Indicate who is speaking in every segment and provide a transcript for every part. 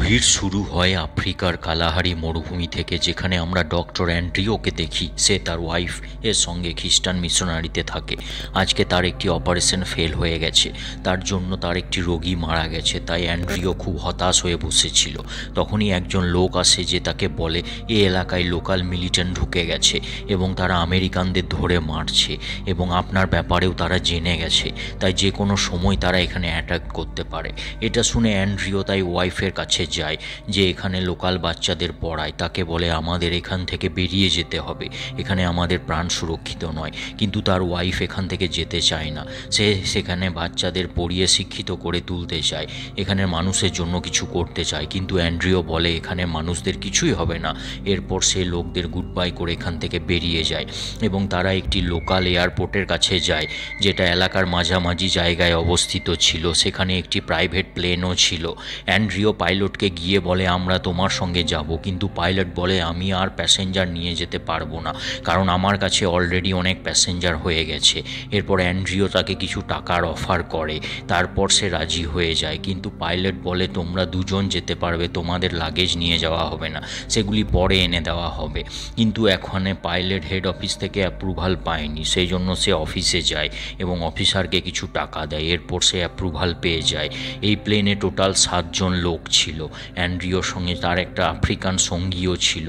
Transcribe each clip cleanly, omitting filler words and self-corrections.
Speaker 1: গভীর শুরু হয় আফ্রিকার কালাহারি মরুভূমি থেকে, যেখানে আমরা ডক্টর অ্যান্ড্রিওকে দেখি। সে তার ওয়াইফ এর সঙ্গে খ্রিস্টান মিশনারিতে থাকে। আজকে তার একটি অপারেশন ফেল হয়ে গেছে, তার জন্য তার একটি রোগী মারা গেছে। তাই অ্যান্ড্রিও খুব হতাশ হয়ে বসেছিল। তখনই একজন লোক আসে যে তাকে বলে এই এলাকায় লোকাল মিলিটেন্ট ঢুকে গেছে এবং তারা আমেরিকানদের ধরে মারছে এবং আপনার ব্যাপারেও তারা জেনে গেছে, তাই যে কোনো সময় তারা এখানে অ্যাটাক করতে পারে। এটা শুনে অ্যান্ড্রিও তাই ওয়াইফের কাছে যায় যে এখানে লোকাল বাচ্চাদের পড়ায়। তাকে বলে আমাদের এখান থেকে বেরিয়ে যেতে হবে, এখানে আমাদের প্রাণ সুরক্ষিত নয়। কিন্তু তার ওয়াইফ এখান থেকে যেতে চায় না। সে সেখানে বাচ্চাদের পড়িয়ে শিক্ষিত করে তুলতে চায়, এখানের মানুষের জন্য কিছু করতে চায়। কিন্তু অ্যান্ড্রিও বলে এখানে মানুষদের কিছুই হবে না। এরপর সে লোকদের গুড বাই করে এখান থেকে বেরিয়ে যায় এবং তারা একটি লোকাল এয়ারপোর্টের কাছে যায়, যেটা এলাকার মাঝামাঝি জায়গায় অবস্থিত ছিল। সেখানে একটি প্রাইভেট প্লেনও ছিল। অ্যান্ড্রিও পাইলটকে গিয়ে বলে আমরা তোমার সঙ্গে যাব, কিন্তু পাইলট বলে আমি আর প্যাসেঞ্জার নিয়ে যেতে পারবো না, কারণ আমার কাছে অলরেডি অনেক প্যাসেঞ্জার হয়ে গেছে। এরপর অ্যান্ড্রিও তাকে কিছু টাকার অফার করে, তারপর সে রাজি হয়ে যায়। কিন্তু পাইলট বলে তোমরা দুজন যেতে পারবে, তোমাদের লাগেজ নিয়ে যাওয়া হবে না, সেগুলি পরে এনে দেওয়া হবে। কিন্তু এখানে পাইলট হেড অফিস থেকে অ্যাপ্রুভাল পায়নি, সেই জন্য সে অফিসে যায় এবং অফিসারকে কিছু টাকা দেয়। এরপর সে অ্যাপ্রুভাল পেয়ে যায়। এই প্লেনে টোটাল 7 জন লোক ছিল। অ্যান্ড্রিওর সঙ্গে তার একটা আফ্রিকান সঙ্গীও ছিল।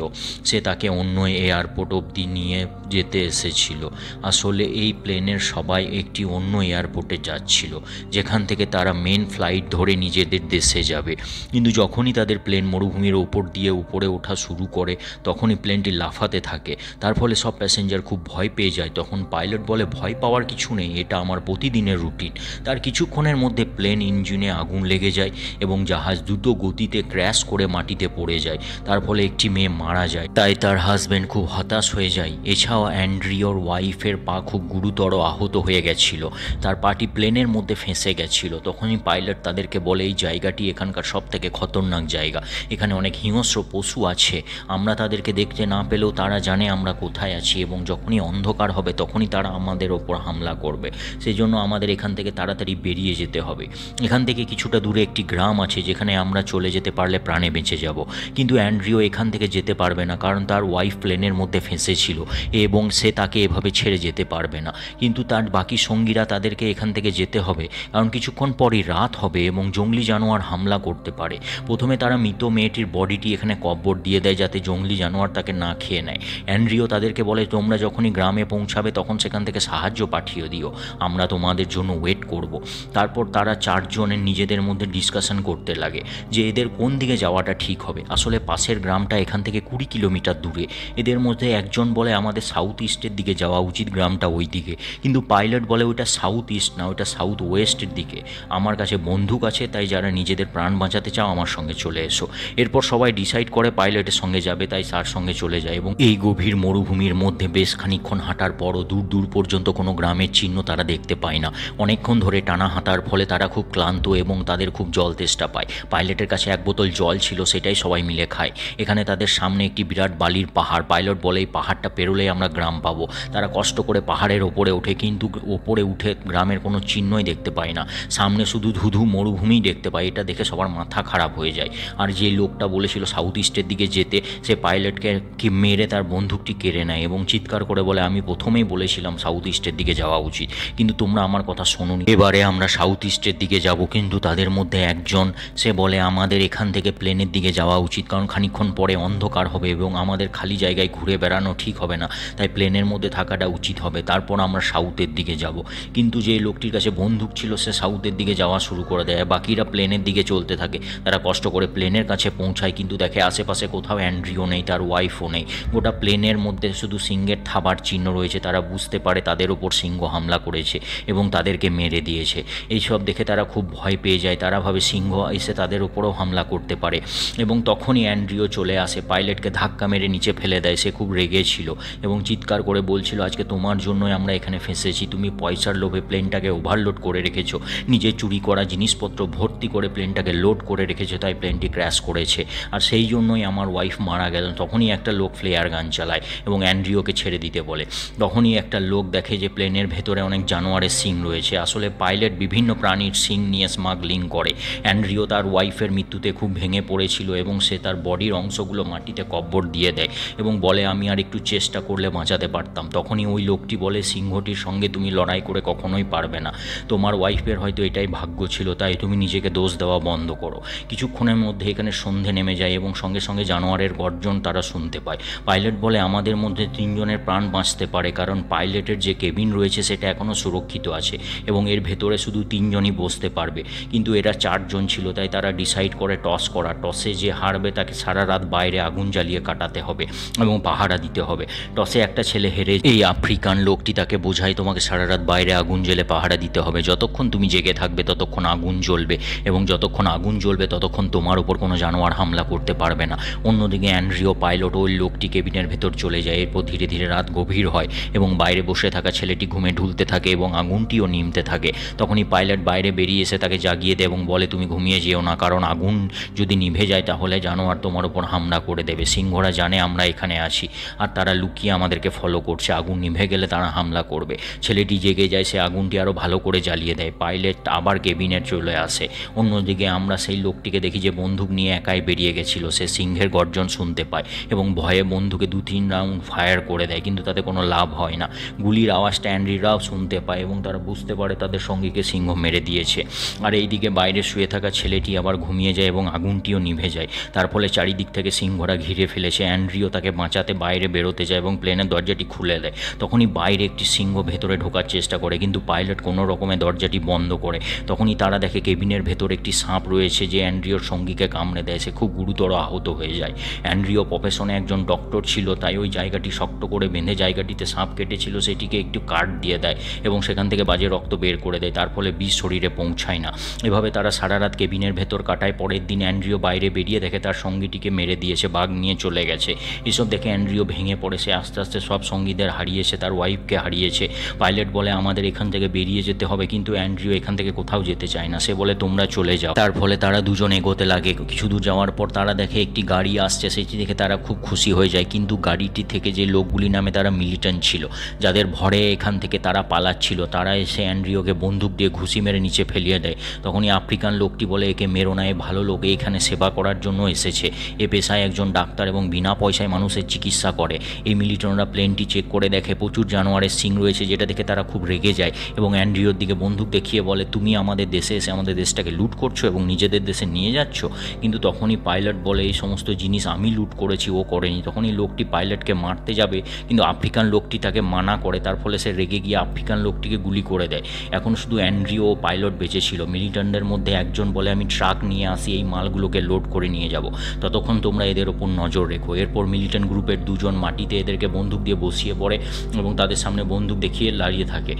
Speaker 1: সে তাকে অন্য এয়ারপোর্ট অবধি নিয়ে যেতে এসেছিল। আসলে এই প্লেনের সবাই একটি অন্য এয়ারপোর্টে যাচ্ছিল, যেখান থেকে তারা মেন ফ্লাইট ধরে নিজেদের দেশে যাবে। কিন্তু যখনই তাদের প্লেন মরুভূমির ওপর দিয়ে উপরে ওঠা শুরু করে, তখনই প্লেনটি লাফাতে থাকে। তার ফলে সব প্যাসেঞ্জার খুব ভয় পেয়ে যায়। তখন পাইলট বলে ভয় পাওয়ার কিছু নেই, এটা আমার প্রতিদিনের রুটিন। তার কিছুক্ষণের মধ্যে প্লেন ইঞ্জিনে আগুন লেগে যায় এবং জাহাজ দ্রুত গতিতে ক্র্যাশ করে মাটিতে পড়ে যায়। তার ফলে একটি মেয়ে মারা যায়, তাই তার হাজব্যান্ড খুব হতাশ হয়ে যায়। এছাড়াও অ্যান্ড্রিওর ওয়াইফের পা খুব গুরুতর আহত হয়ে গেছিল, তার পাটি প্লেনের মধ্যে ফেঁসে গেছিল। তখনই পাইলট তাদেরকে বলে এই জায়গাটি এখানকার সব থেকে খতরনাক জায়গা, এখানে অনেক হিংস্র পশু আছে। আমরা তাদেরকে দেখতে না পেলেও তারা জানে আমরা কোথায় আছি এবং যখনই অন্ধকার হবে তখনই তারা আমাদের ওপর হামলা করবে। সেই জন্য আমাদের এখান থেকে তাড়াতাড়ি বেরিয়ে যেতে হবে। এখান থেকে কিছুটা দূরে একটি গ্রাম আছে, যেখানে আমরা চলে যেতে পারলে প্রাণে বেঁচে যাব। কিন্তু অ্যান্ড্রিও এখান থেকে যেতে পারবে না, কারণ তার ওয়াইফ প্লেনের মধ্যে ফেঁসেছিল এবং সে তাকে এভাবে ছেড়ে যেতে পারবে না। কিন্তু তার বাকি সঙ্গীরা তাদেরকে এখান থেকে যেতে হবে, কারণ কিছুক্ষণ পরই রাত হবে এবং জঙ্গলি জানোয়ার হামলা করতে পারে। প্রথমে তারা মৃত মেয়েটির বডিটি এখানে কব্বর দিয়ে দেয়, যাতে জঙ্গলি জানোয়ার তাকে না খেয়ে নেয়। অ্যান্ড্রিও তাদেরকে বলে তোমরা যখনই গ্রামে পৌঁছাবে তখন সেখান থেকে সাহায্য পাঠিয়ে দিও, আমরা তোমাদের জন্য ওয়েট করব। তারপর তারা 4 জনের নিজেদের মধ্যে ডিসকাশন করতে লাগে যে এদের কোন দিকে যাওয়াটা ঠিক হবে। আসলে পাশের গ্রামটা এখান থেকে 20 কিলোমিটার দূরে। এদের মধ্যে একজন বলে আমাদের সাউথ ইস্টের দিকে যাওয়া উচিত, গ্রামটা ওই দিকে। কিন্তু পাইলট বলে ওইটা সাউথ ইস্ট না, ওইটা সাউথ ওয়েস্টের দিকে। আমার কাছে বন্দুক আছে, তাই যারা নিজেদের প্রাণ বাঁচাতে চাও আমার সঙ্গে চলে এসো। এরপর সবাই ডিসাইড করে পাইলটের সঙ্গে যাবে, তাই তার সঙ্গে চলে যায় এবং এই গভীর মরুভূমির মধ্যে বেশ খানিকক্ষণ হাঁটার পরও দূর দূর পর্যন্ত কোনো গ্রামের চিহ্ন তারা দেখতে পায় না। অনেকক্ষণ ধরে টানা হাঁটার ফলে তারা খুব ক্লান্ত এবং তাদের খুব জল তেষ্টা পায়। পাইলটের কাছে 1 বোতল জল ছিল, সেটাই সবাই মিলে খায়। এখানে তাদের সামনে একটি বিরাট বালির পাহাড়। পাইলট বলে এই পাহাড়টা পেরোলেই আমরা গ্রাম পাবো। তারা কষ্ট করে পাহাড়ের ওপরে ওঠে, কিন্তু ওপরে উঠে গ্রামের কোনো চিহ্নই দেখতে পায় না। সামনে শুধু ধুধু মরুভূমিই দেখতে পায়। এটা দেখে সবার মাথা খারাপ হয়ে যায়। আর যে লোকটা বলেছিল সাউথ ইস্টের দিকে যেতে, সে পাইলটকে মেরে তার বন্দুকটি কেড়ে নেয় এবং চিৎকার করে বলে আমি প্রথমেই বলেছিলাম সাউথ ইস্টের দিকে যাওয়া উচিত, কিন্তু তোমরা আমার কথা শোনোনি। এবারে আমরা সাউথ ইস্টের দিকে যাব। কিন্তু তাদের মধ্যে একজন সে বলে আমাদের এখান থেকে প্লেনের দিকে যাওয়া উচিত, কারণ খানিকক্ষণ পরে অন্ধকার হবে এবং আমাদের খালি জায়গায় ঘুরে বেড়ানো ঠিক হবে না, তাই প্লেনের মধ্যে থাকাটা উচিত হবে। তারপর আমরা সাউথের দিকে যাব। কিন্তু যে লোকটির কাছে বন্দুক ছিল সে সাউথের দিকে যাওয়া শুরু করে দেয়। বাকিরা প্লেনের দিকে চলতে থাকে। তারা কষ্ট করে প্লেনের কাছে পৌঁছায়, কিন্তু দেখে আশেপাশে কোথাও অ্যান্ড্রিও নেই, তার ওয়াইফও নেই। গোটা প্লেনের মধ্যে শুধু সিংহের থাবার চিহ্ন রয়েছে। তারা বুঝতে পারে তাদের ওপর সিংহ হামলা করেছে এবং তাদেরকে মেরে দিয়েছে। এইসব দেখে তারা খুব ভয় পেয়ে যায়। তারা ভাবে সিংহ এসে তাদের ওপরও হামলা করতে পারে এবং তখনই অ্যান্ড্রিও চলে আসে, পাইলটকে ধাক্কা মেরে নিচে ফেলে দেয়। সে খুব রেগে ছিল এবং চিৎকার করে বলছিল আজকে তোমার জন্যই আমরা এখানে ফেঁসেছি। তুমি পয়সার লোভে প্লেনটাকে ওভারলোড করে রেখেছো, নিজের চুরি করা জিনিসপত্র ভর্তি করে প্লেনটাকে লোড করে রেখেছো, তাই প্লেনটি ক্র্যাশ করেছে। আর সেই জন্যই আমার ওয়াইফ মারা গেল। তখনই একটা লোক ফ্লেয়ার গান চালায় এবং অ্যান্ড্রিওকে ছেড়ে দিতে বলে। তখনই একটা লোক দেখে যে প্লেনের ভেতরে অনেক জানোয়ারের সিং রয়েছে। আসলে পাইলট বিভিন্ন প্রাণীর সিং নিয়ে স্মাগলিং করে। অ্যান্ড্রিও তার ওয়াইফের মৃত্যুতে মৃত্যুতে খুব ভেঙে পড়েছিল এবং সে তার বডির অংশগুলো মাটিতে কব্বর দিয়ে দেয় এবং বলে আমি আর একটু চেষ্টা করলে বাঁচাতে পারতাম। তখনই ওই লোকটি বলে সিংহটির সঙ্গে তুমি লড়াই করে কখনোই পারবে না, তোমার ওয়াইফের হয়তো এটাই ভাগ্য ছিল, তাই তুমি নিজেকে দোষ দেওয়া বন্ধ করো। কিছুক্ষণের মধ্যে এখানে সন্ধে নেমে যায় এবং সঙ্গে সঙ্গে জানোয়ারের গর্জন তারা শুনতে পায়। পাইলট বলে আমাদের মধ্যে 3 জনের প্রাণ বাঁচতে পারে, কারণ পাইলটের যে কেবিন রয়েছে সেটা এখনও সুরক্ষিত আছে এবং এর ভেতরে শুধু 3 জনই বসতে পারবে। কিন্তু এরা 4 জন ছিল, তাই তারা ডিসাইড করে টস করা। টসে যে হারবে তাকে সারা রাত বাইরে আগুন জ্বালিয়ে কাটাতে হবে এবং পাহারা দিতে হবে। টসে একটা ছেলে হেরে এই আফ্রিকান লোকটি তাকে বোঝায় তোমাকে সারা রাত বাইরে আগুন জ্বেলে পাহারা দিতে হবে, যতক্ষণ তুমি জেগে থাকবে ততক্ষণ আগুন জ্বলবে এবং যতক্ষণ আগুন জ্বলবে ততক্ষণ তোমার উপর কোনো জানোয়ার হামলা করতে পারবে না। অন্যদিকে অ্যান্ড্রিও পাইলট ওই লোকটি কেবিনের ভেতর চলে যায়। এরপর ধীরে ধীরে রাত গভীর হয় এবং বাইরে বসে থাকা ছেলেটি ঘুমে ঢুলতে থাকে এবং আগুনটিও নিমতে থাকে। তখনই পাইলট বাইরে বেরিয়ে এসে তাকে জাগিয়ে দেয় এবং বলে তুমি ঘুমিয়ে যেও না, কারণ আগুন যদি নিভে যায় তাহলে জানোয়ার তোমার উপর হামলা করে দেবে। সিংহরা জানে আমরা এখানে আছি আর তারা লুকিয়ে আমাদেরকে ফলো করছে, আগুন নিভে গেলে তারা হামলা করবে। ছেলেটি জেগে যায়, সে আগুনটি আরও ভালো করে জ্বালিয়ে দেয়। পাইলট আবার কেবিনে চলে আসে। অন্যদিকে আমরা সেই লোকটিকে দেখি যে বন্দুক নিয়ে একাই বেরিয়ে গেছিল। সে সিংহের গর্জন শুনতে পায় এবং ভয়ে বন্দুকে 2-3 রাউন্ড ফায়ার করে দেয়, কিন্তু তাতে কোনো লাভ হয় না। গুলির আওয়াজটা অ্যান্ড্রিরাও শুনতে পায় এবং তারা বুঝতে পারে তাদের সঙ্গীকে সিংহ মেরে দিয়েছে। আর এইদিকে বাইরে শুয়ে থাকা ছেলেটি আবার ঘুমিয়ে যায় এবং আগুনটিও নিভে যায়। তার ফলে চারিদিক থেকে সিংহরা ঘিরে ফেলেছে। অ্যান্ড্রিও তাকে বাঁচাতে বাইরে বেরোতে যায় এবং প্লেনের দরজাটি খুলে দেয়। তখনই বাইরে একটি সিংহ ভেতরে ঢোকার চেষ্টা করে, কিন্তু পাইলট কোনো রকমে দরজাটি বন্ধ করে। তখনই তারা দেখে কেবিনের ভেতর একটি সাপ রয়েছে যে অ্যান্ড্রিওর সঙ্গীকে কামড়ে দেয়। সে খুব গুরুতর আহত হয়ে যায়। অ্যান্ড্রিও প্রফেশনে একজন ডক্টর ছিল, তাই ওই জায়গাটি শক্ত করে বেঁধে জায়গাটিতে সাপ কেটেছিল সেটিকে একটু কাট দিয়ে দেয় এবং সেখান থেকে বাজে রক্ত বের করে দেয়। তার ফলে বিষ শরীরে পৌঁছায় না। এভাবে তারা সারা রাত কেবিনের ভেতর কাটায়। পরের দিন অ্যান্ড্রিও বাইরে বেরিয়ে দেখে তার সঙ্গীটিকে মেরে দিয়েছে, বাঘ নিয়ে চলে গেছে। এসব দেখে অ্যান্ড্রিও ভেঙে পড়ে। সে আস্তে আস্তে সব সঙ্গীদের হারিয়েছে, তার ওয়াইফকে হারিয়েছে। পাইলট বলে আমাদের এখান থেকে বেরিয়ে যেতে হবে, কিন্তু অ্যান্ড্রিও এখান থেকে কোথাও যেতে চায় না। সে বলে তোমরা চলে যাও। তার ফলে তারা দুজন এগোতে লাগে। কিছু দূর যাওয়ার পর তারা দেখে একটি গাড়ি আসছে, সেটি দেখে তারা খুব খুশি হয়ে যায়। কিন্তু গাড়িটি থেকে যে লোকগুলি নামে তারা মিলিটেন্ট ছিল, যাদের ভরে এখান থেকে তারা পালাচ্ছিল। তারা এসে অ্যান্ড্রিওকে বন্দুক দিয়ে ঘুষি মেরে নিচে ফেলিয়ে দেয়। তখনই আফ্রিকান লোকটি বলে একে মেরো না, এ ভালো লোক, এখানে সেবা করার জন্য এসেছে। এ পেশায় একজন ডাক্তার এবং বিনা পয়সায় মানুষের চিকিৎসা করে। এই মিলিটেন্টরা প্লেনটি চেক করে দেখে প্রচুর জানোয়ারের সিং রয়েছে, যেটা দেখে তারা খুব রেগে যায় এবং অ্যান্ড্রিওর দিকে বন্দুক দেখিয়ে বলে তুমি আমাদের দেশে এসে আমাদের দেশটাকে লুট করছো এবং নিজেদের দেশে নিয়ে যাচ্ছ। কিন্তু তখনই পাইলট বলে এই সমস্ত জিনিস আমি লুট করেছি, ও করেনি। তখনই লোকটি পাইলটকে মারতে যাবে, কিন্তু আফ্রিকান লোকটি তাকে মানা করে। তার ফলে সে রেগে গিয়ে আফ্রিকান লোকটিকে গুলি করে দেয়। এখন শুধু অ্যান্ড্রিও ও পাইলট বেঁচে ছিল। মিলিটেন্টদের মধ্যে একজন বলে আমি ট্রাক নিয়ে আসি, এই মালগুলোকে লোড করে নিয়ে যাব, ততক্ষণ তোমরা এদের ওপর নজর রেখো। এরপর মিলিটেন্ট গ্রুপের 2 জন মাটিতে এদেরকে বন্দুক দিয়ে বসিয়ে পড়ে এবং তাদের সামনে বন্দুক দেখিয়ে দাঁড়িয়ে থাকে।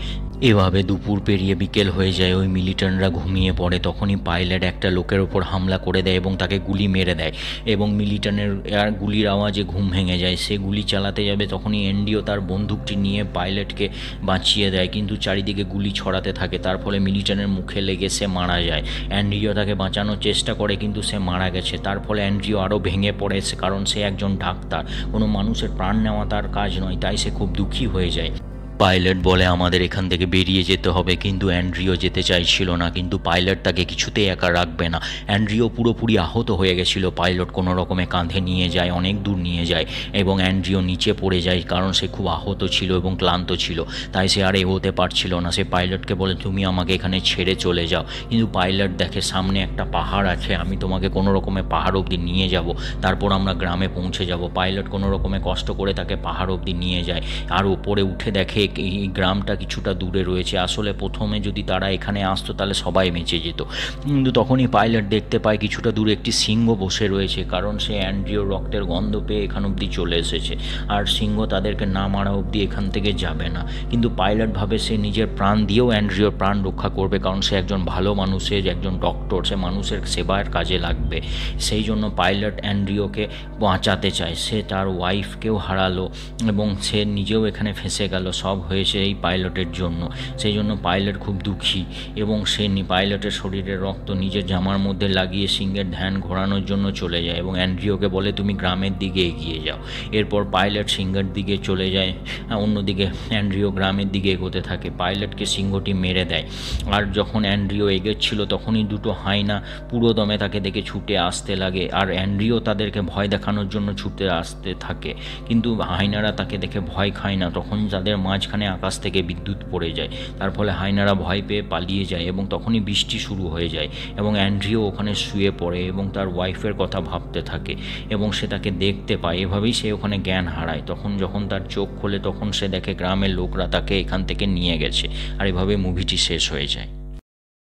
Speaker 1: এভাবে দুপুর পেরিয়ে বিকেল হয়ে যায়। ওই মিলিটেন্টরা ঘুমিয়ে পড়ে। তখনই পাইলট একটা লোকের ওপর হামলা করে দেয় এবং তাকে গুলি মেরে দেয় এবং মিলিটেন্টের গুলির আওয়াজে ঘুম ভেঙে যায়। সে গুলি চালাতে যাবে, তখনই অ্যান্ড্রিও তার বন্দুকটি নিয়ে পাইলটকে বাঁচিয়ে দেয়, কিন্তু চারিদিকে গুলি ছড়াতে থাকে। তার ফলে মিলিটেন্টের মুখে লেগে সে মারা যায়। অ্যান্ড্রিও তাকে বাঁচানোর চেষ্টা করে, কিন্তু সে মারা গেছে। তার ফলে অ্যান্ড্রিও আরও ভেঙে পড়ে, কারণ সে একজন ডাক্তার, কোনো মানুষের প্রাণ নেওয়া তার কাজ নয়, তাই সে খুব দুঃখী হয়ে যায়। পাইলট বলে আমাদের এখান থেকে বেরিয়ে যেতে হবে, কিন্তু অ্যান্ড্রিও যেতে চাইছিল না। কিন্তু পাইলট তাকে কিছুতেই একা রাখবে না। অ্যান্ড্রিও পুরোপুরি আহত হয়ে গেছিল। পাইলট কোনো রকমে কাঁধে নিয়ে যায়, অনেক দূর নিয়ে যায় এবং অ্যান্ড্রিও নিচে পড়ে যায়, কারণ সে খুব আহত ছিল এবং ক্লান্ত ছিল, তাই সে আর এগোতে পারছিল না। সে পাইলটকে বলে তুমি আমাকে এখানে ছেড়ে চলে যাও, কিন্তু পাইলট দেখে সামনে একটা পাহাড় আছে, আমি তোমাকে কোনো রকমে পাহাড় অবধি নিয়ে যাব, তারপর আমরা গ্রামে পৌঁছে যাব। পাইলট কোনো রকমে কষ্ট করে তাকে পাহাড় অবধি নিয়ে যায়। আর উপরে উঠে দেখে এই গ্রামটা কিছুটা দূরে রয়েছে। আসলে প্রথমে যদি তারা এখানে আসতো তাহলে সবাই বেঁচে যেত, কিন্তু তখনই পাইলট দেখতে পায় কিছুটা দূরে একটি সিংহ বসে রয়েছে, কারণ সে অ্যান্ড্রিওর রক্তের গন্ধ পেয়ে এখান অবধি চলে এসেছে আর সিংহ তাদেরকে না মারা অবধি এখান থেকে যাবে না। কিন্তু পাইলট ভাবে সে নিজের প্রাণ দিয়েও অ্যান্ড্রিওর প্রাণ রক্ষা করবে, কারণ সে একজন ভালো মানুষের একজন ডক্টর, সে মানুষের সেবার কাজে লাগবে। সেই জন্য পাইলট অ্যান্ড্রিওকে বাঁচাতে চায়। সে তার ওয়াইফকেও হারালো এবং সে নিজেও এখানে ফেঁসে গেল। সব সব হয়েছে এই পাইলটের জন্য। সেই জন্য পাইলট খুব দুঃখী এবং সে পাইলটের শরীরের রক্ত নিজের জামার মধ্যে লাগিয়ে সিংহের ধ্যান ঘোরানোর জন্য চলে যায় এবং অ্যান্ড্রিওকে বলে তুমি গ্রামের দিকে এগিয়ে যাও। এরপর পাইলট সিংহের দিকে চলে যায়, অন্যদিকে অ্যান্ড্রিও গ্রামের দিকে এগোতে থাকে। পাইলটকে সিংহটি মেরে দেয়। আর যখন অ্যান্ড্রিও এগোচ্ছিল তখনই দুটো হায়না পুরো দমে তাকে দেখে ছুটে আসতে লাগে, আর অ্যান্ড্রিও তাদেরকে ভয় দেখানোর জন্য ছুটে আসতে থাকে, কিন্তু হায়নারা তাকে দেখে ভয় খায় না। তখন তাদের মাঝখানে আকাশ থেকে বিদ্যুৎ পড়ে যায়, তার ফলে হায়নারা ভয় পেয়ে পালিয়ে যায় এবং তখনই বৃষ্টি শুরু হয়ে যায় এবং অ্যান্ড্রিও ওখানে শুয়ে পড়ে এবং তার ওয়াইফের কথা ভাবতে থাকে এবং সে তাকে দেখতে পায়। এভাবেই সে ওখানে জ্ঞান হারায়। তখন যখন তার চোখ খোলে তখন সে দেখে গ্রামের লোকরা তাকে এখান থেকে নিয়ে গেছে, আর এভাবে মুভিটি শেষ হয়ে যায়।